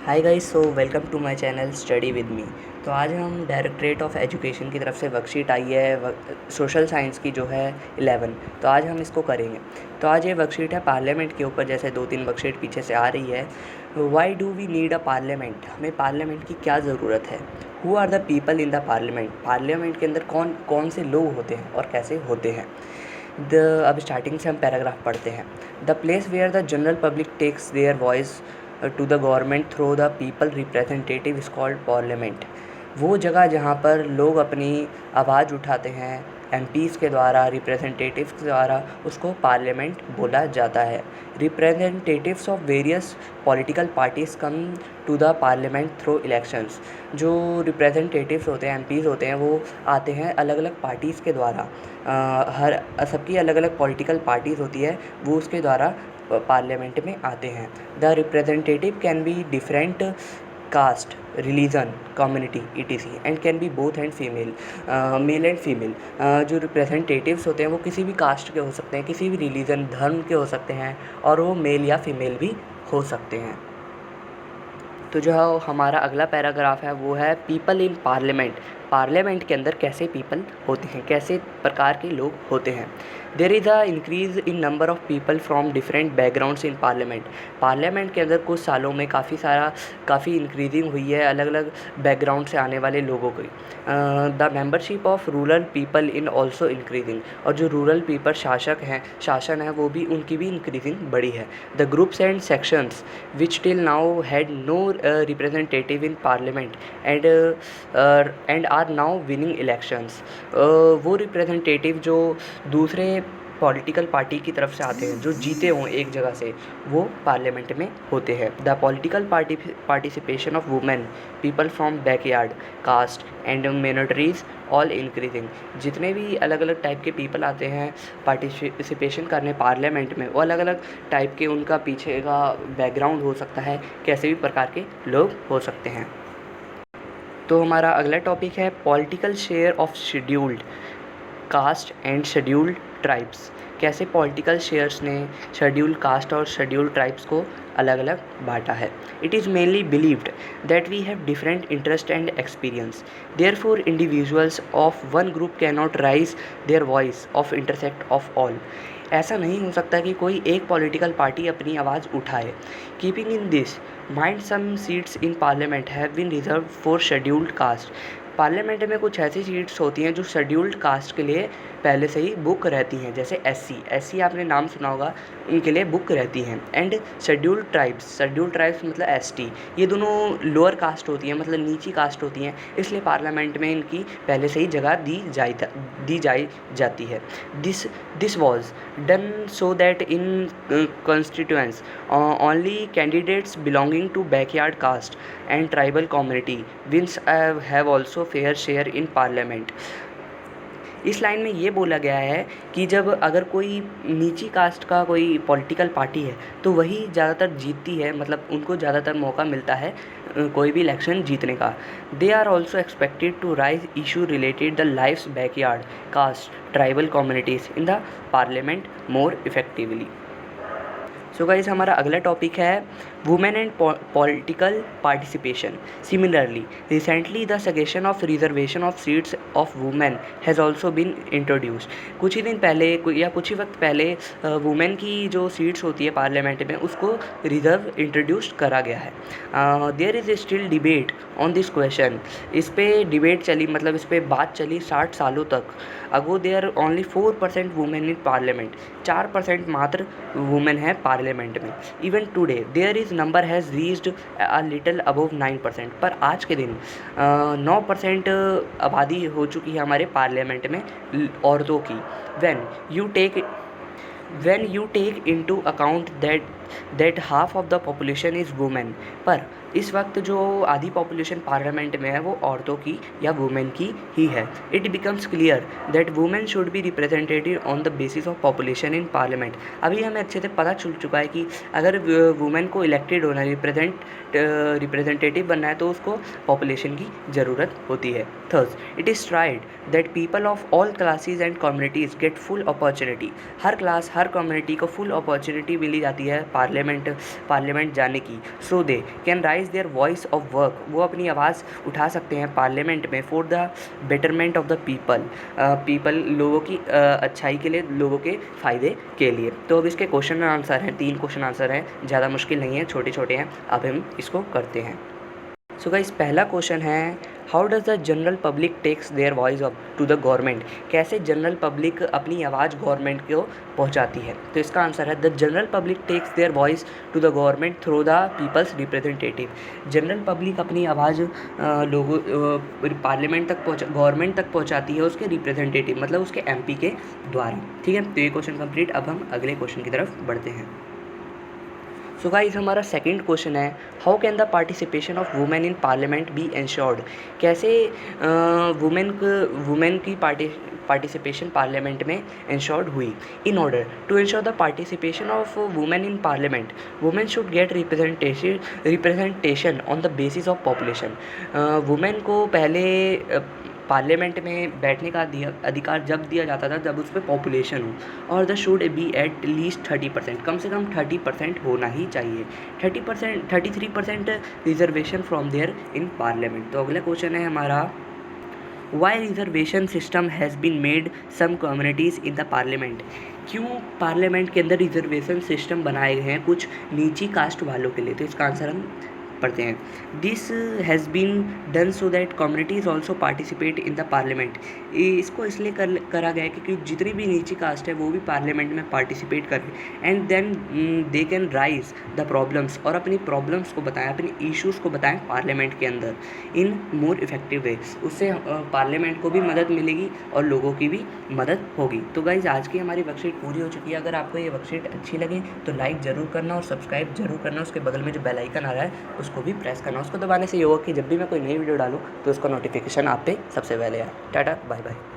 Hi guys, so welcome to my channel study with me. तो आज हम directorate of education की तरफ से वर्कशीट आई है सोशल साइंस की जो है 11। तो आज हम इसको करेंगे। तो आज ये वर्कशीट है पार्लियामेंट के ऊपर, जैसे 2-3 वर्कशीट पीछे से आ रही है। Why do we need a parliament, हमें पार्लियामेंट की क्या ज़रूरत है। Who are the people in the parliament, parliament के अंदर कौन कौन से लोग होते हैं और कैसे होते हैं। अब स्टार्टिंग से हम पैराग्राफ पढ़ते हैं। The place where the general public takes their voice to the government through the people representative is called parliament. वो जगह जहाँ पर लोग अपनी आवाज़ उठाते हैं एमपीज़ के द्वारा, रिप्रेजेंटेटिव्स के द्वारा, उसको पार्लियामेंट बोला जाता है। Representatives of various political parties come to the parliament through elections. जो रिप्रेजेंटेटिव्स होते हैं, एमपीज़ होते हैं, वो आते हैं अलग अलग पार्टीज़ के द्वारा। हर सबकी अलग अलग पॉलिटिकल पार्टीज़ होती है, वो उसके द्वारा पार्लियामेंट में आते हैं। The representative can be different caste, religion, community etc and can be both and female, male and female. जो रिप्रेजेंटेटिव्स होते हैं वो किसी भी कास्ट के हो सकते हैं, किसी भी रिलीजन, धर्म के हो सकते हैं, और वो मेल या फीमेल भी हो सकते हैं। तो जो है हमारा अगला पैराग्राफ है वो है पीपल इन पार्लियामेंट। पार्लियामेंट के अंदर कैसे पीपल होते हैं, कैसे प्रकार के लोग होते हैं। There is a increase in number of people from different backgrounds in parliament. Parliament के अंदर कुछ सालों में काफ़ी इंक्रीजिंग हुई है अलग अलग बैकग्राउंड से आने वाले लोगों की। The membership of rural people in also increasing, और जो रूरल पीपल शासन है वो भी, उनकी भी इंक्रीजिंग बढ़ी है। The groups and sections which till now had no representative in parliament and are now winning elections. वो रिप्रेजेंटेटिव जो दूसरे पॉलिटिकल पार्टी की तरफ से आते हैं, जो जीते हों एक जगह से, वो पार्लियामेंट में होते हैं। The political participation of women, people from backyard, caste and minorities all increasing. जितने भी अलग अलग टाइप के पीपल आते हैं पार्टिसिपेशन करने पार्लियामेंट में, वो अलग अलग टाइप के, उनका पीछे का बैकग्राउंड हो सकता है, कैसे भी प्रकार के लोग हो सकते हैं। तो हमारा अगला टॉपिक है political share of scheduled caste and scheduled tribes. कैसे पॉलिटिकल शेयर्स ने शेड्यूल्ड कास्ट और शेड्यूल्ड ट्राइब्स को अलग अलग बांटा है। It is mainly believed that we have different interest and experience, therefore individuals of one group can not rise their voice of intersect of all. ऐसा नहीं हो सकता कि कोई एक पॉलिटिकल पार्टी अपनी आवाज़ उठाए। Keeping in this mind, some seats in parliament have been reserve for scheduled caste. Parliament में कुछ ऐसी सीट्स होती हैं जो शेड्यूल्ड कास्ट के लिए पहले से ही बुक रहती हैं, जैसे एससी आपने नाम सुना होगा, इनके लिए बुक रहती हैं। एंड शेड्यूल्ड ट्राइब्स मतलब एसटी, ये दोनों लोअर कास्ट होती हैं, मतलब नीची कास्ट होती हैं, इसलिए पार्लियामेंट में इनकी पहले से ही जगह दी जाती है। This was done so that in constituents only candidates belonging to backyard caste and tribal community wins have also fair share in parliament। इस लाइन में ये बोला गया है कि जब अगर कोई नीची कास्ट का कोई पॉलिटिकल पार्टी है तो वही ज़्यादातर जीतती है, मतलब उनको ज़्यादातर मौका मिलता है कोई भी इलेक्शन जीतने का। They are also expected to rise issue related the life's backyard caste tribal communities in the parliament more effectively. So guys, हमारा अगला टॉपिक है women and political participation. Similarly recently the suggestion of reservation of seats of women has also been introduced. कुछ ही दिन पहले या कुछ ही वक्त पहले वुमेन की जो सीट्स होती है पार्लियामेंट में, उसको रिजर्व इंट्रोड्यूस करा गया है। There is still debate on this question. इस पर डिबेट चली, मतलब इस पर बात चली 60 सालों तक। Ago there only 4% women in parliament, 4% मात्र वुमेन है पार्लियामेंट में। Even today there is number has reached a little above 9%, पर आज के दिन 9% आबादी हो चुकी है हमारे पार्लियामेंट में औरतों की। when you take into account that half of the population is women, पर इस वक्त जो आधी पॉपुलेशन पार्लियामेंट में है वो औरतों की या वुमेन की ही है। It becomes clear that women should be representative on the basis of population in parliament. अभी हमें अच्छे से पता चल चुका है कि अगर वुमेन को इलेक्टेड होना है, रिप्रेजेंटेटिव बनना है, तो उसको पॉपुलेशन की ज़रूरत होती है। Thus it is tried that people of all classes and communities get full opportunity. हर क्लास, हर कम्युनिटी को फुल अपॉर्चुनिटी मिली जाती है पार्लियामेंट जाने की, so they can raise their voice of work, वो अपनी आवाज़ उठा सकते हैं पार्लियामेंट में, for the betterment of the people, लोगों की अच्छाई के लिए, लोगों के फ़ायदे के लिए। तो अब इसके क्वेश्चन आंसर हैं, 3 क्वेश्चन आंसर हैं, ज़्यादा मुश्किल नहीं है, छोटे छोटे हैं। अब हम इसको करते हैं। सो गाइस, पहला क्वेश्चन है, how does the general public takes their voice up to the government, कैसे जनरल पब्लिक अपनी आवाज़ गवर्नमेंट को पहुंचाती है। तो इसका आंसर है, the general public takes their voice to the government through the people's representative. General public अपनी आवाज़ लोगों पार्लियामेंट तक गवर्नमेंट तक पहुंचाती है उसके रिप्रेजेंटेटिव, मतलब उसके MP के द्वारा। ठीक है, तो ये क्वेश्चन कंप्लीट। अब हम अगले क्वेश्चन की तरफ बढ़ते हैं। सो गाइस, हमारा सेकंड क्वेश्चन है, how can the participation of women in parliament be ensured, कैसे वुमेन की पार्टिसिपेशन पार्लियामेंट में इंश्योर्ड हुई। In order to ensure the participation of women in parliament, women should get representation on the basis of population. Women को पहले parliament में बैठने का अधिकार जब दिया जाता था जब उस पर पॉपुलेशन हो, और the should be at least 30%, कम से कम 30% होना ही चाहिए। 33% reservation from there in parliament. तो अगला क्वेश्चन है हमारा, why reservation system has been made some communities in the parliament, क्यों पार्लियामेंट के अंदर रिजर्वेशन सिस्टम बनाए गए हैं कुछ नीची कास्ट वालों के लिए। तो इसका आंसर हम पढ़ते हैं, this has been done so that communities also participate in the parliament. इसको इसलिए करा गया है क्योंकि जितनी भी नीची कास्ट है वो भी पार्लियामेंट में पार्टिसिपेट करें, and then they can rise the problems, और अपनी प्रॉब्लम्स को बताएं, अपनी इश्यूज़ को बताएं पार्लियामेंट के अंदर इन मोर इफेक्टिव वे। उससे पार्लियामेंट को भी मदद मिलेगी और लोगों की भी मदद होगी। तो गाइज, आज की हमारी वर्कशीट पूरी हो चुकी है। अगर आपको ये वर्कशीट अच्छी लगे तो लाइक ज़रूर करना और सब्सक्राइब जरूर करना। उसके बगल में जो बेल आइकन आ रहा है उसको भी प्रेस करना। उसको दबाने से ये होगा कि जब भी मैं कोई नई वीडियो डालूँ तो उसका नोटिफिकेशन आप पे सबसे पहले आए। Tata, bye bye.